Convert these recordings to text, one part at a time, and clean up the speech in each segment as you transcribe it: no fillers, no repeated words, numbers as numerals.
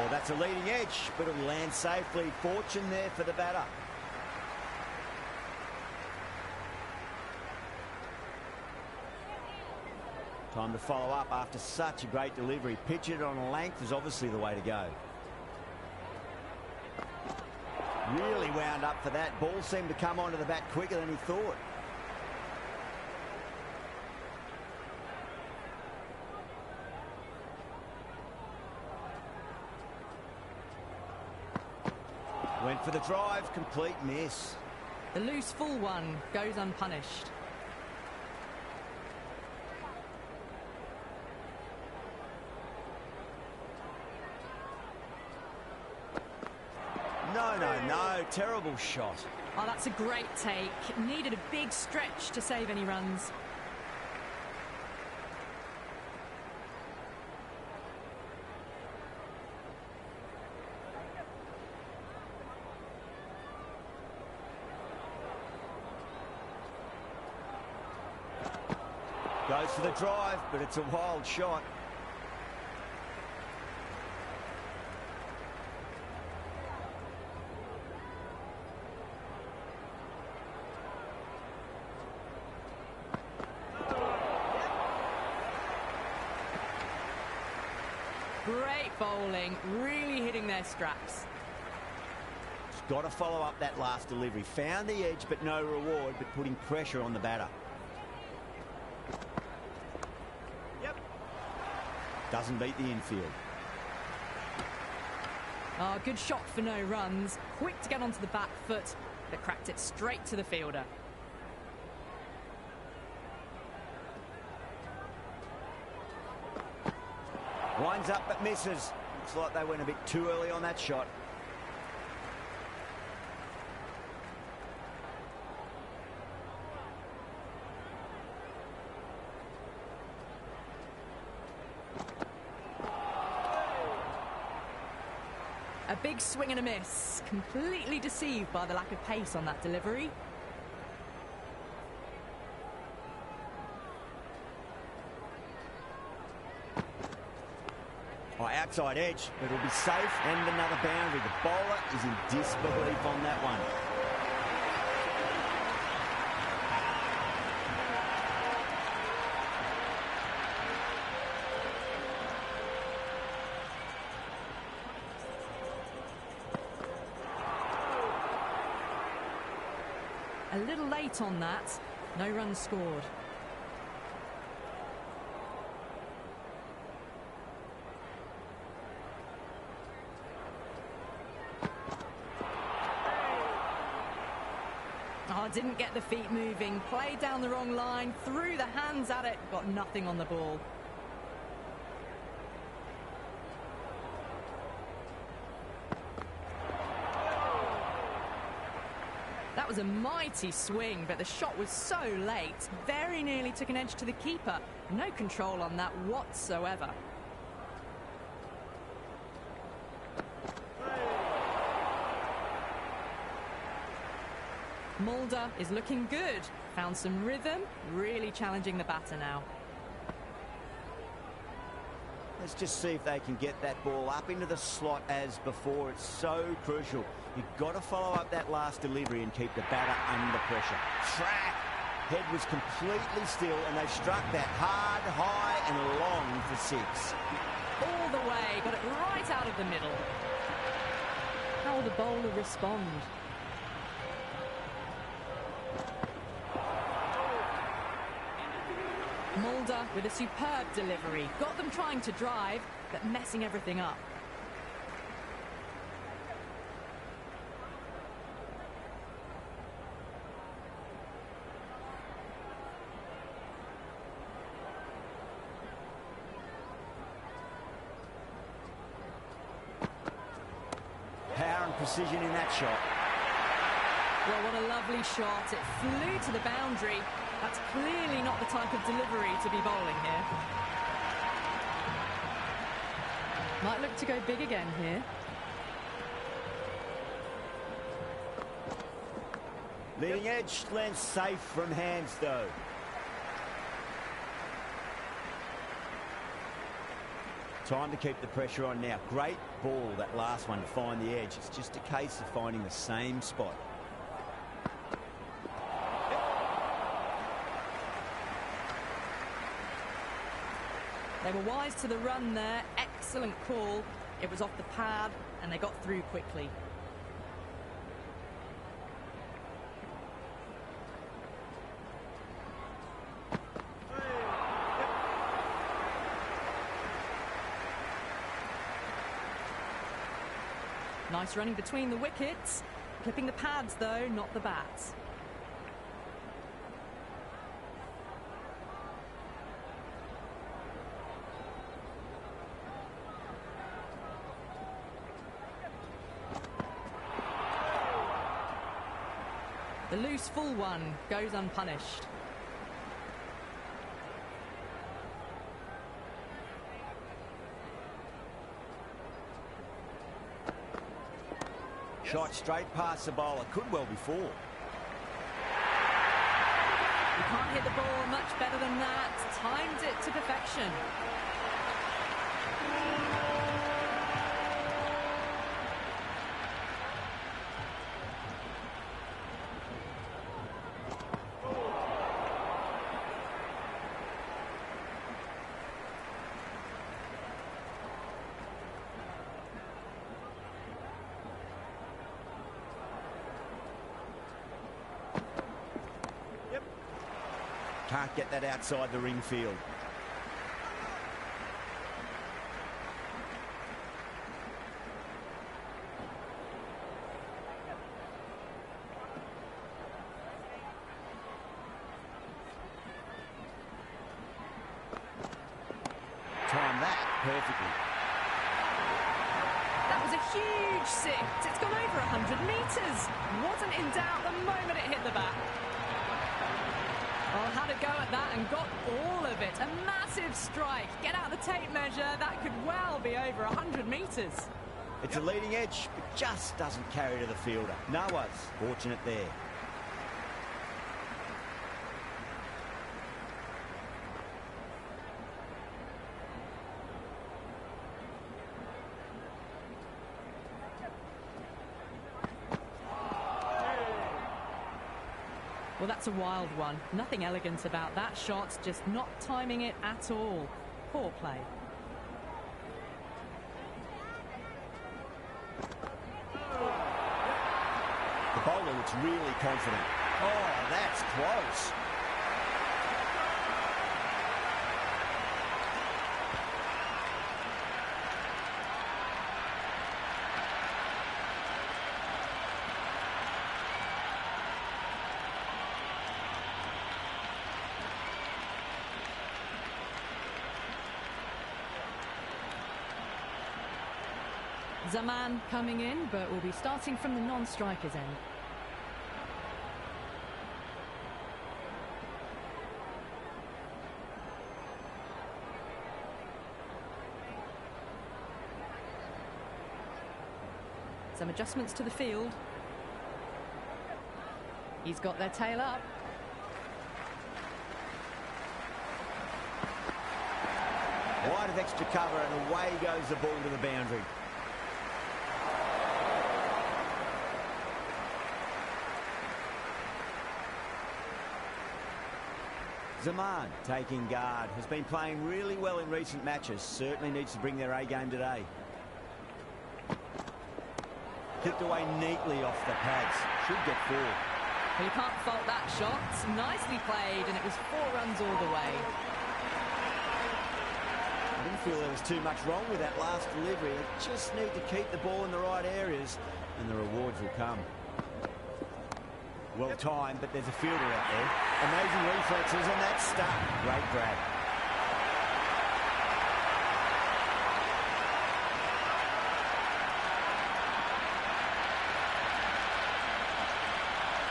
Well, that's a leading edge, but it'll land safely. Fortune there for the batter. Time to follow up after such a great delivery. Pitch it on length is obviously the way to go. Really wound up for that. Ball seemed to come onto the bat quicker than he thought. Went for the drive, complete miss. The loose full one goes unpunished. No, terrible shot. Oh, that's a great take. Needed a big stretch to save any runs. Goes for the drive, but it's a wild shot. Great bowling, really hitting their straps. Just got to follow up that last delivery. Found the edge, but no reward, but putting pressure on the batter. Doesn't beat the infield. Oh, good shot for no runs. Quick to get onto the back foot, but cracked it straight to the fielder. Winds up but misses. Looks like they went a bit too early on that shot. A big swing and a miss. Completely deceived by the lack of pace on that delivery. Oh, outside edge, but it'll be safe and another boundary. The bowler is in disbelief on that one. A little late on that. No runs scored. Oh, didn't get the feet moving. Played down the wrong line. Threw the hands at it. Got nothing on the ball. That was a mighty swing, but the shot was so late. Very nearly took an edge to the keeper. No control on that whatsoever. Mulder is looking good. Found some rhythm, really challenging the batter now. Let's just see if they can get that ball up into the slot as before. It's so crucial. You've got to follow up that last delivery and keep the batter under pressure. Track! Head was completely still and they struck that hard, high and long for six. All the way, got it right out of the middle. How will the bowler respond? Mulder with a superb delivery. Got them trying to drive, but messing everything up. Power and precision in that shot. Well, what a lovely shot. It flew to the boundary. That's clearly not the type of delivery to be bowling here. Might look to go big again here. Leading edge lands safe from hands though. Time to keep the pressure on now. Great ball, that last one, to find the edge. It's just a case of finding the same spot. They were wise to the run there. Excellent call. It was off the pad, and they got through quickly. Nice running between the wickets. Clipping the pads, though, not the bats. The loose full one goes unpunished. Shot straight past the bowler. Could well be four. You can't hit the ball much better than that. Timed it to perfection. Can't get that outside the ring field. Time that perfectly. That was a huge six. It's gone over 100 metres. Wasn't in doubt the moment it hit the bat. Oh, had a go at that and got all of it. A massive strike. Get out the tape measure. That could well be over 100 metres. It's a leading edge, but just doesn't carry to the fielder. No one's fortunate there. Well, that's a wild one. Nothing elegant about that shot, just not timing it at all. Poor play. The bowler looks really confident. Oh, that's close. Zaman coming in, but will be starting from the non-striker's end. Some adjustments to the field. He's got their tail up. Wide of extra cover, and away goes the ball to the boundary. Zaman taking guard, has been playing really well in recent matches. Certainly needs to bring their A game today. Kicked away neatly off the pads. Should get four. Well, you can't fault that shot. Nicely played, and it was 4 runs all the way. I didn't feel there was too much wrong with that last delivery. They just need to keep the ball in the right areas, and the rewards will come. Well timed, but there's a fielder out there. Amazing reflexes, and that's stuck. Great grab.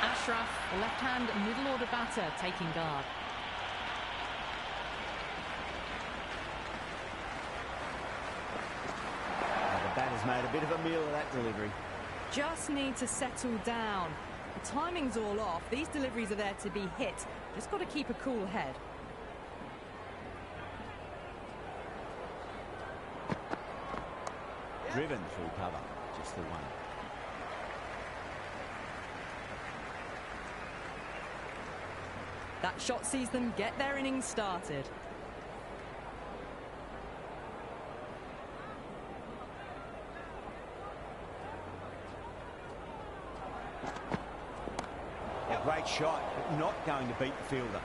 Ashraf, left-hand middle order batter, taking guard. The batter's made a bit of a meal of that delivery. Just need to settle down. The timing's all off. These deliveries are there to be hit. Just got to keep a cool head. driven through cover. Just the one. That shot sees them get their innings started. A great shot, but not going to beat the fielder.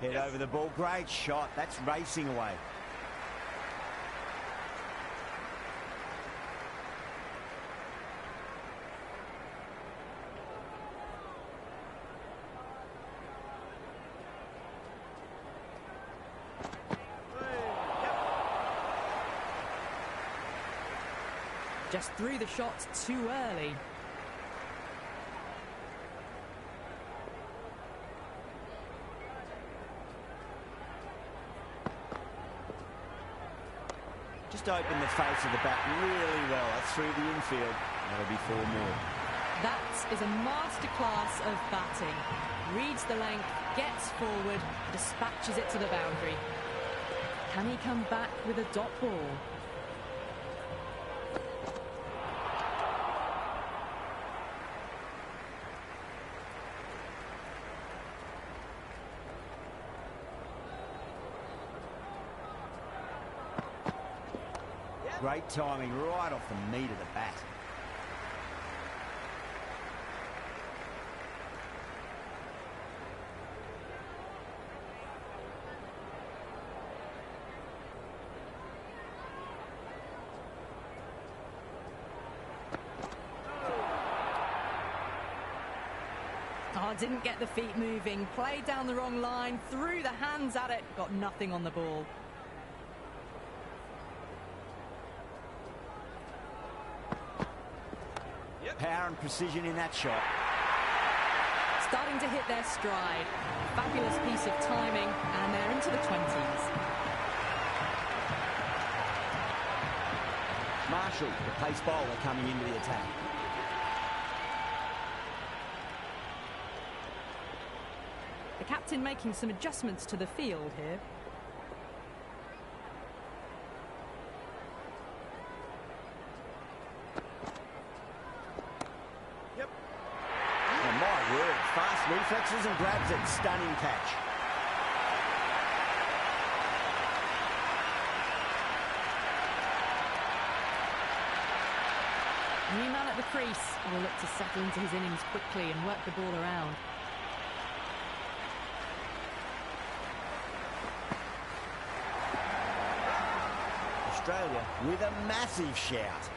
Head over the ball. Great shot. That's racing away. Just threw the shot too early. Just opened the face of the bat really well. That's through the infield. That'll be 4 more. That is a masterclass of batting. Reads the length, gets forward, dispatches it to the boundary. Can he come back with a dot ball? Great timing right off the meat of the bat. Oh, didn't get the feet moving. Played down the wrong line, threw the hands at it, got nothing on the ball. Power and precision in that shot. Starting to hit their stride. Fabulous piece of timing, and they're into the 20s. Marshall, the pace bowler, coming into the attack. The captain making some adjustments to the field here. Fast reflexes and grabs it. Stunning catch. New man at the crease will look to settle into his innings quickly and work the ball around. Australia with a massive shout.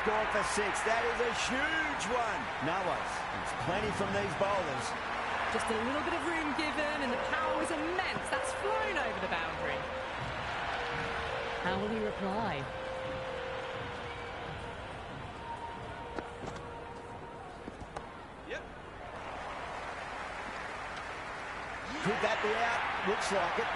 Gone for 6. That is a huge one. Noah's. There's plenty from these bowlers. Just a little bit of room given, and the power was immense. That's flown over the boundary. How will he reply? Yep. Could that be out? Looks like it.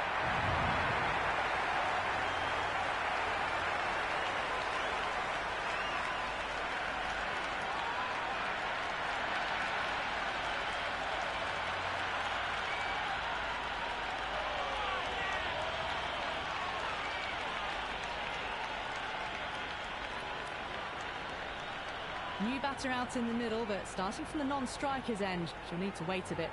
New batter out in the middle, but starting from the non-striker's end, she'll need to wait a bit.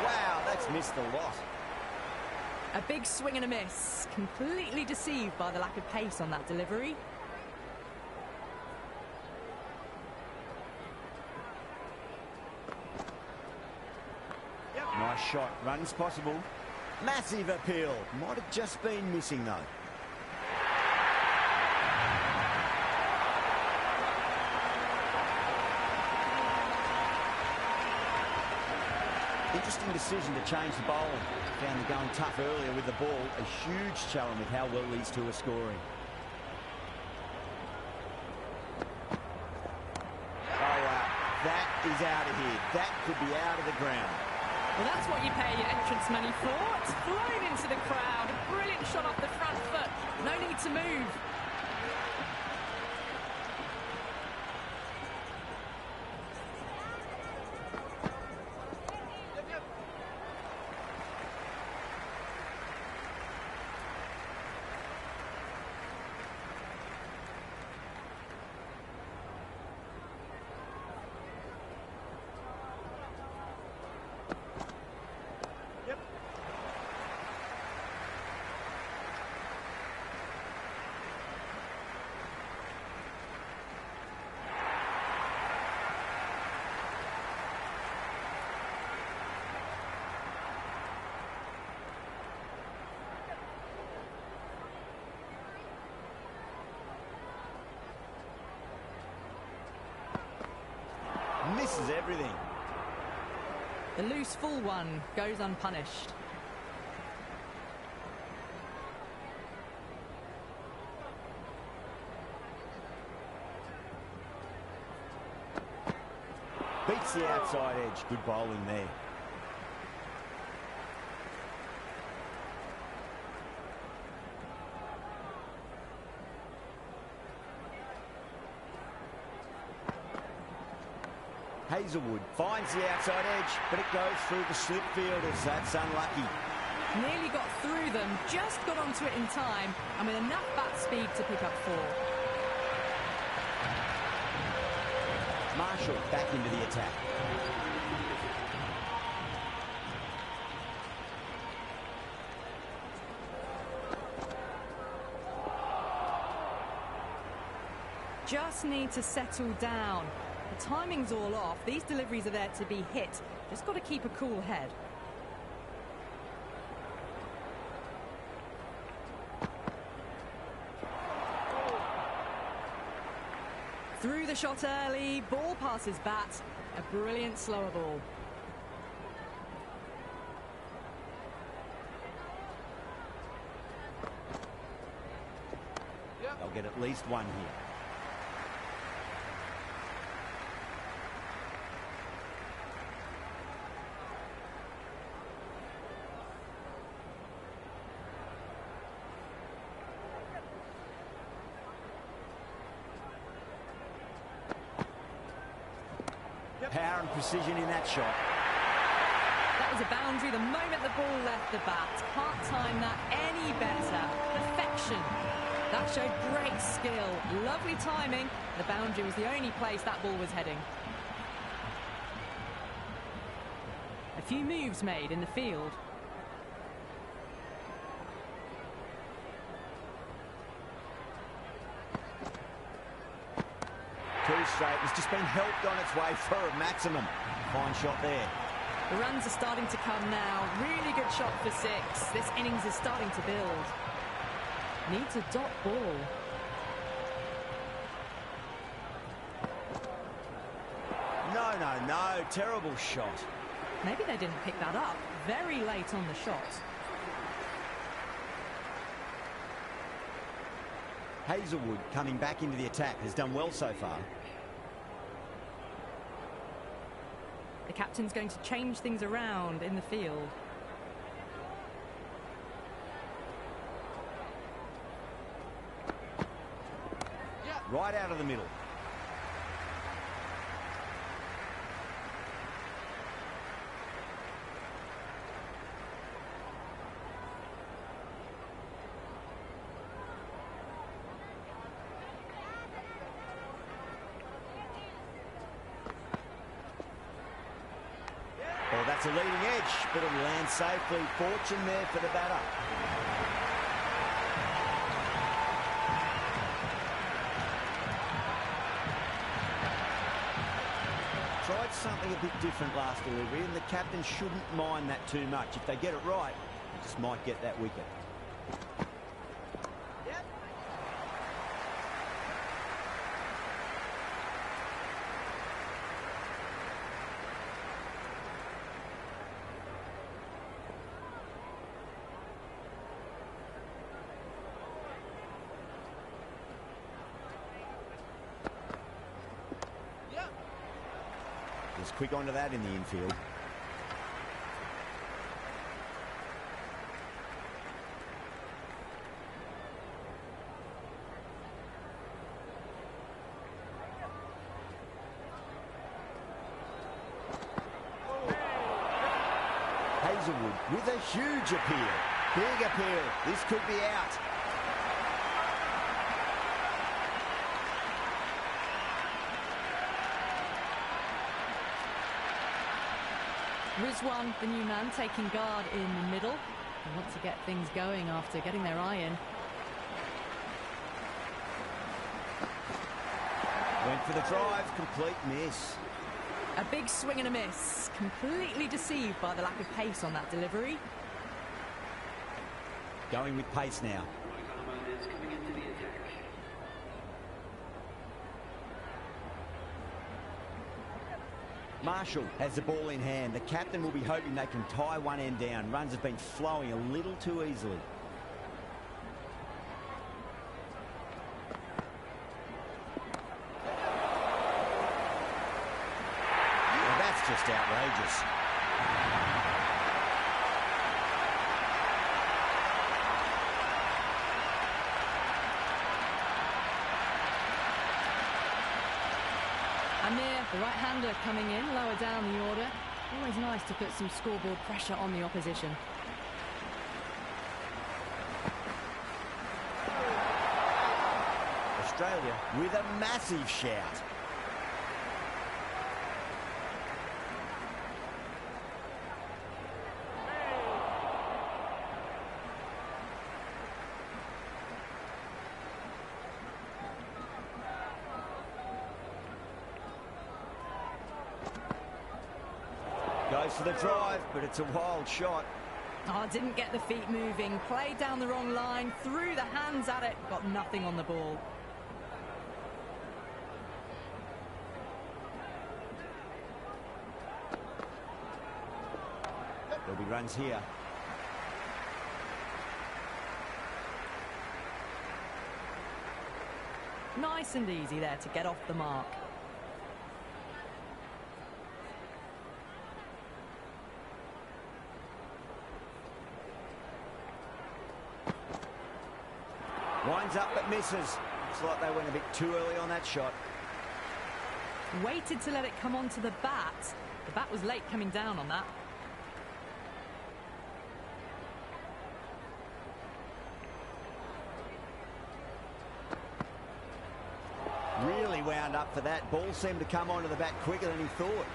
Wow, that's missed a lot. A big swing and a miss. Completely deceived by the lack of pace on that delivery. Yep. Nice shot. Runs possible. Massive appeal. Might have just been missing, though. Interesting decision to change the bowling. Found them going tough earlier with the ball. A huge challenge with how well these two are scoring. Oh, wow. That is out of here. That could be out of the ground. Well, that's what you pay your entrance money for. It's flown into the crowd. A brilliant shot off the front foot. No need to move. Misses everything. The loose full one goes unpunished. Beats the outside edge. Good bowling there. Hazelwood finds the outside edge, but it goes through the slip fielders. That's unlucky. Nearly got through them, just got onto it in time, and with enough bat speed to pick up 4. Marshall back into the attack. Just need to settle down. The timing's all off. These deliveries are there to be hit. Just got to keep a cool head. Through the shot early, ball passes bat. A brilliant slower ball. They'll get at least one here. Power and precision in that shot. That was a boundary the moment the ball left the bat. Can't time that any better. Perfection. That showed great skill. Lovely timing. The boundary was the only place that ball was heading. A few moves made in the field. Too straight. It's just been helped on its way for a maximum. Fine shot there. The runs are starting to come now. Really good shot for 6. This innings is starting to build. Needs a dot ball. No. Terrible shot. Maybe they didn't pick that up. Very late on the shot. Hazelwood coming back into the attack has done well so far. The captain's going to change things around in the field. Right out of the middle. Well, that's a leading edge, but it'll land safely. Fortune there for the batter. Tried something a bit different last delivery, and the captain shouldn't mind that too much. If they get it right, they just might get that wicket. quick onto that in the infield. Hazelwood with a huge appeal. Big appeal. This could be out. Rizwan, the new man, taking guard in the middle. They want to get things going after getting their eye in. Went for the drive, complete miss. A big swing and a miss. Completely deceived by the lack of pace on that delivery. Going with pace now. Marshall has the ball in hand. The captain will be hoping they can tie one end down. Runs have been flowing a little too easily. Well, that's just outrageous. Amir, the right-hander, coming in, lower down the order. Always nice to put some scoreboard pressure on the opposition. Australia with a massive shout. Goes for the drive, but it's a wild shot. Oh, didn't get the feet moving. Played down the wrong line, threw the hands at it, got nothing on the ball. There'll be runs here. Nice and easy there to get off the mark. Winds up but misses. Looks like they went a bit too early on that shot. Waited to let it come onto the bat. The bat was late coming down on that. Really wound up for that. Ball seemed to come onto the bat quicker than he thought.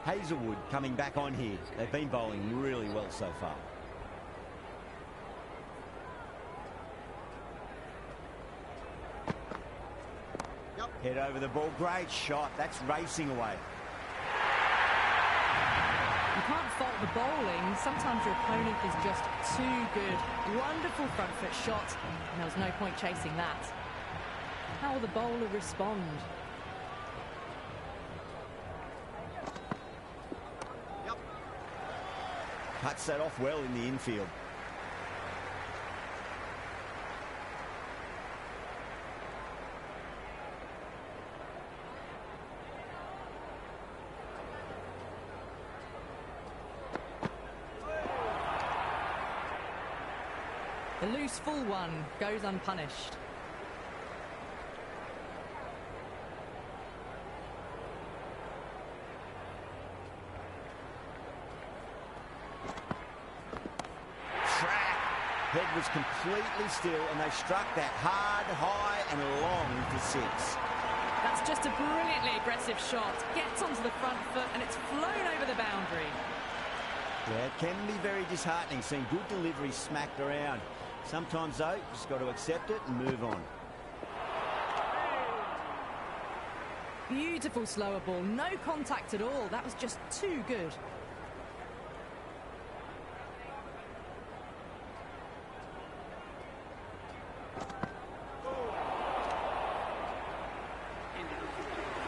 Hazelwood coming back on here. They've been bowling really well so far. Head over the ball. Great shot. That's racing away. You can't fault the bowling. Sometimes your opponent is just too good. Wonderful front foot shot, and there was no point chasing that. How will the bowler respond? Cuts that off well in the infield. The loose full one goes unpunished. Head was completely still, and they struck that hard, high, and long for six. That's just a brilliantly aggressive shot. Gets onto the front foot, and it's flown over the boundary. Yeah, it can be very disheartening seeing good delivery smacked around. Sometimes, though, you just got to accept it and move on. Beautiful slower ball. No contact at all. That was just too good.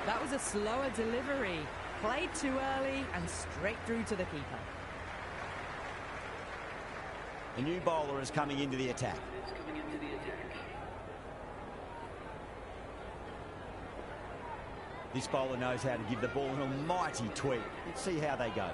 That was a slower delivery. Played too early and straight through to the keeper. A new bowler is coming into the attack. This bowler knows how to give the ball an almighty tweak. Let's see how they go.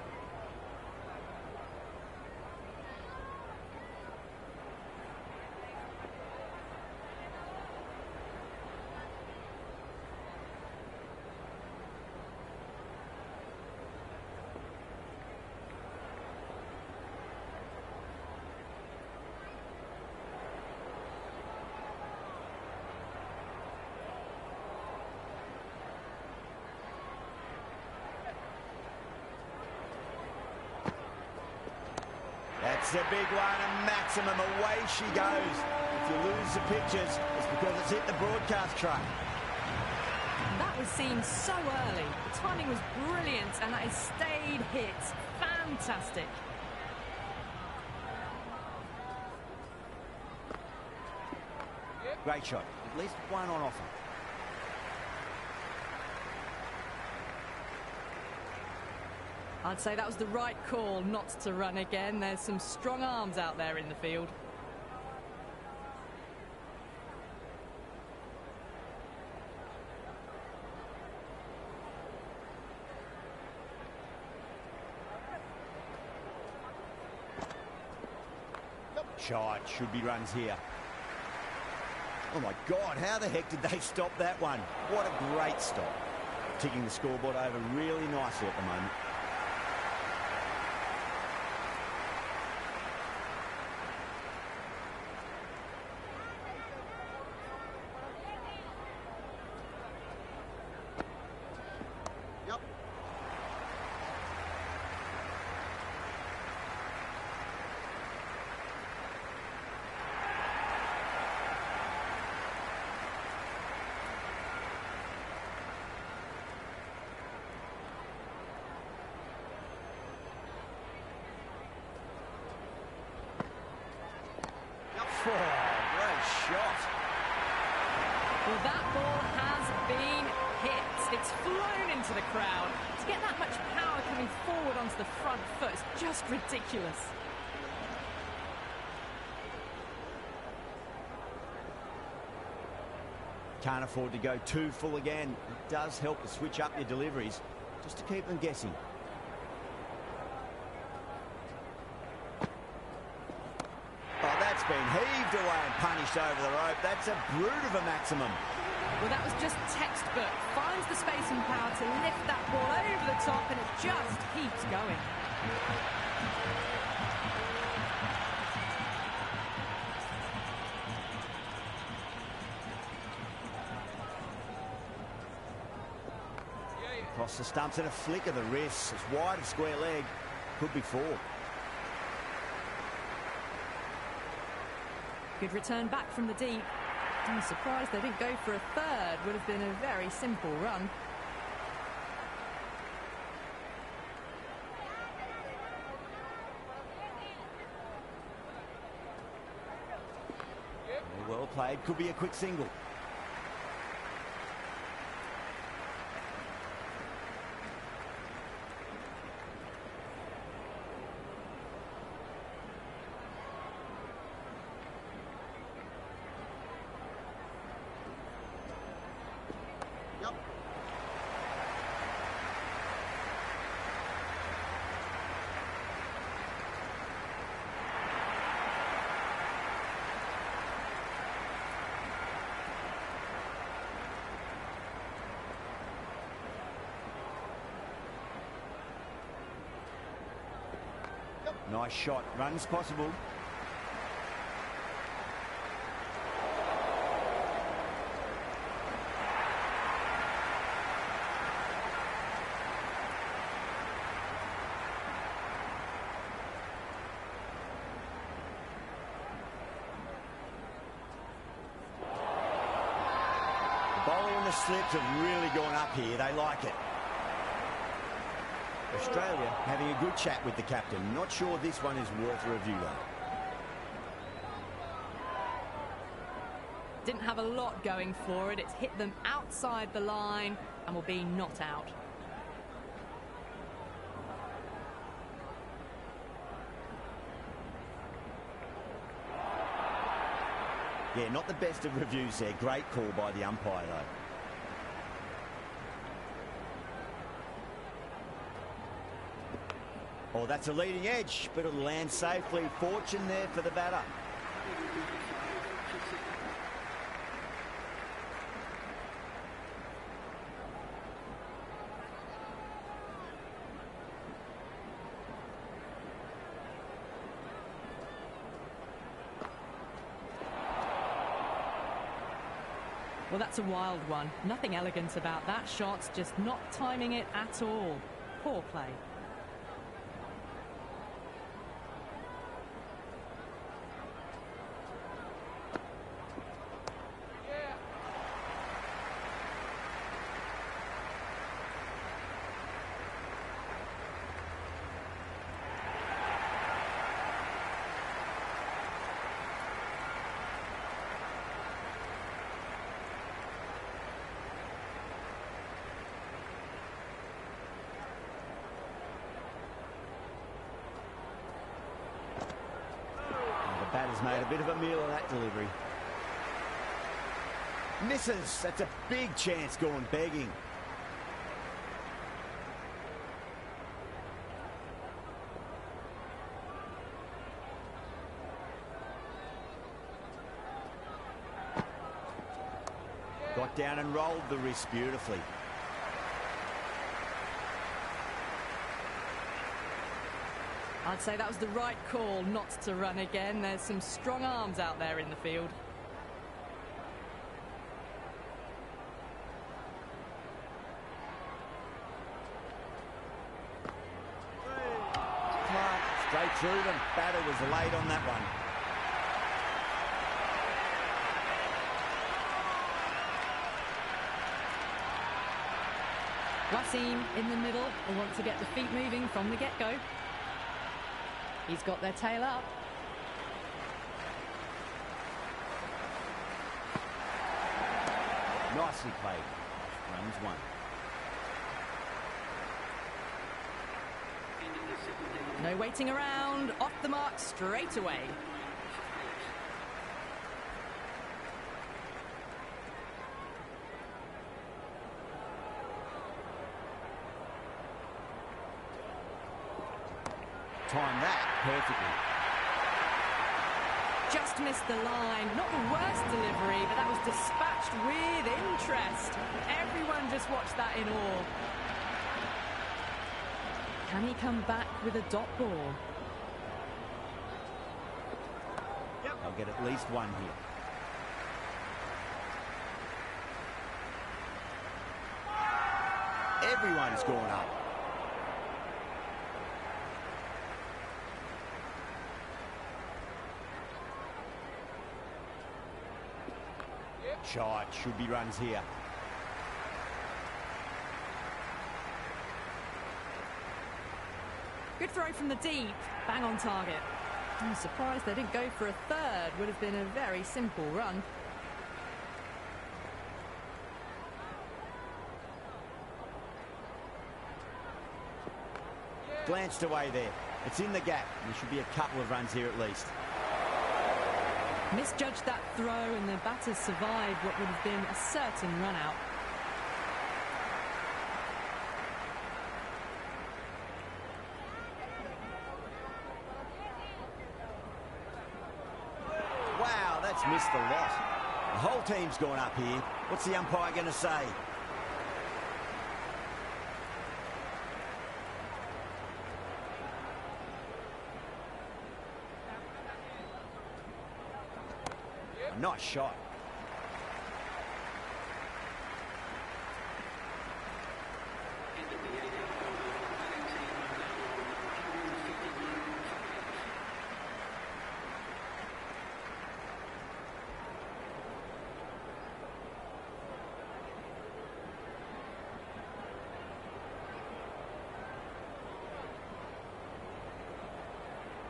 That's a big one, a maximum. Away she goes. If you lose the pictures, it's because it's hit the broadcast truck. That was seen so early. The timing was brilliant, and that has stayed hit. Fantastic. Great shot. At least one on offer. I'd say that was the right call not to run again. There's some strong arms out there in the field. Shot. Should be runs here. Oh my God, how the heck did they stop that one? What a great stop. Ticking the scoreboard over really nicely at the moment. Oh, great shot. Well, that ball has been hit. It's flown into the crowd. To get that much power coming forward onto the front foot is just ridiculous. Can't afford to go too full again. It does help to switch up your deliveries just to keep them guessing. Been heaved away and punished over the rope. That's a brute of a maximum. Well, that was just textbook. Finds the space and power to lift that ball over the top, and it just keeps going. Across the stumps and a flick of the wrist. It's wide of square leg. Could be four. Good return back from the deep. I'm surprised they didn't go for a third. Would have been a very simple run. Well played. Could be a quick single. Nice shot. Runs possible. The bowler and the slips have really gone up here. They like it. Australia having a good chat with the captain. Not sure this one is worth a review though. Didn't have a lot going for it. It's hit them outside the line and will be not out. Yeah, not the best of reviews there. Great call by the umpire, though. Oh, that's a leading edge, but it'll land safely. Fortune there for the batter. Well, that's a wild one. Nothing elegant about that shot, just not timing it at all. Poor play. Batter's made a bit of a meal of that delivery. Misses. That's a big chance going begging. Got down and rolled the wrist beautifully. I'd say that was the right call not to run again. There's some strong arms out there in the field. Clark, straight through them. Batter was late on that one. Wasim in the middle will want to get the feet moving from the get-go. He's got their tail up. Nicely played. Runs one. No waiting around. Off the mark straight away. Time that perfectly. Just missed the line. Not the worst delivery, but that was dispatched with interest. Everyone just watched that in awe. Can he come back with a dot ball? Yep. I'll get at least one here. Everyone's gone up. Shot, should be runs here. Good throw from the deep, bang on target. I'm surprised they didn't go for a third. Would have been a very simple run. Glanced away there. It's in the gap. There should be a couple of runs here at least. Misjudged that throw and the batters survived what would have been a certain run out. Wow, that's missed a lot. The whole team's gone up here. What's the umpire going to say? Nice shot.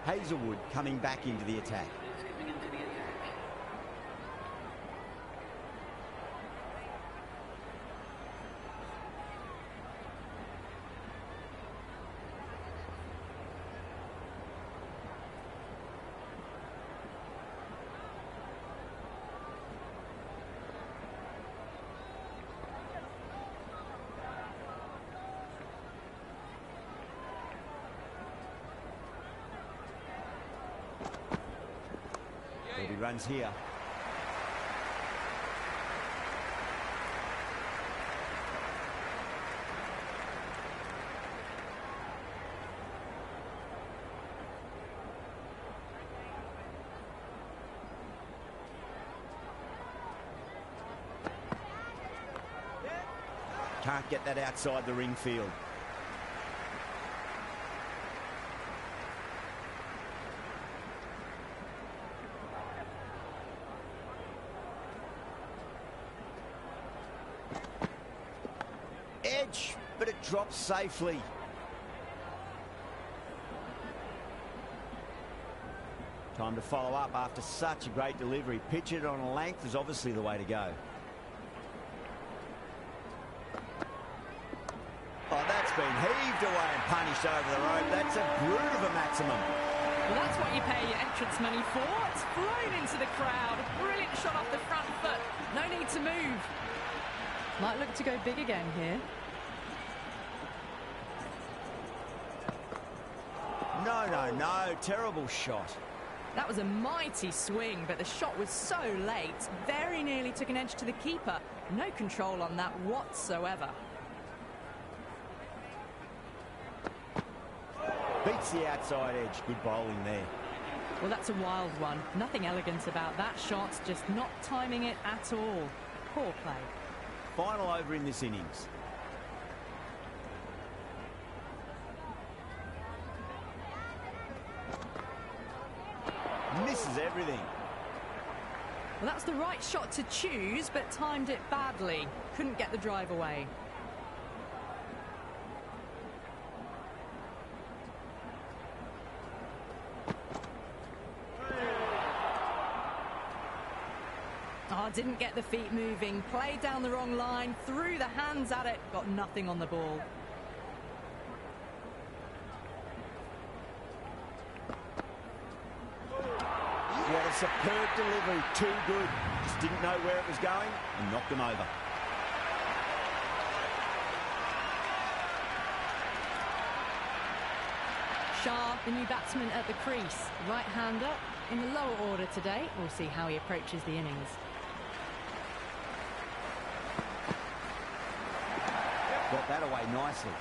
Hazelwood coming back into the attack. There'll be runs here. Can't get that outside the ring field. Edge, but it drops safely. Time to follow up after such a great delivery. Pitch it on a length is obviously the way to go. Oh, that's been heaved away and punished over the rope. That's a brute of a maximum. Well, that's what you pay your entrance money for. It's flown into the crowd. A brilliant shot off the front foot. No need to move. Might look to go big again here. No. Terrible shot. That was a mighty swing, but the shot was so late. Very nearly took an edge to the keeper. No control on that whatsoever. Beats the outside edge. Good bowling there. Well, that's a wild one. Nothing elegant about that shot. Just not timing it at all. Poor play. Final over in this innings. Misses everything. Well, that's the right shot to choose, but timed it badly. Couldn't get the drive away. Oh, didn't get the feet moving. Played down the wrong line, threw the hands at it, got nothing on the ball. What a superb delivery, too good. Just didn't know where it was going and knocked him over. Shah, the new batsman at the crease. Right-hander in the lower order today. We'll see how he approaches the innings. Got that away nicely.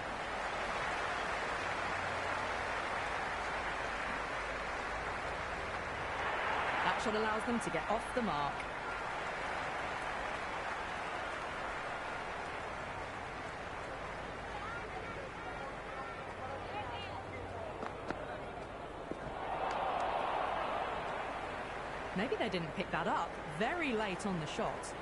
That shot allows them to get off the mark. Maybe they didn't pick that up. Very late on the shot.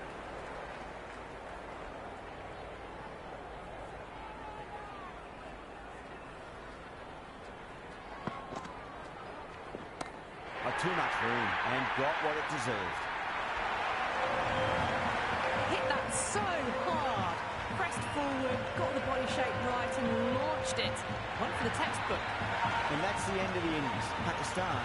Too much room and got what it deserved. Hit that so hard. Pressed forward, got the body shape right and launched it. One for the textbook. And that's the end of the innings. Pakistan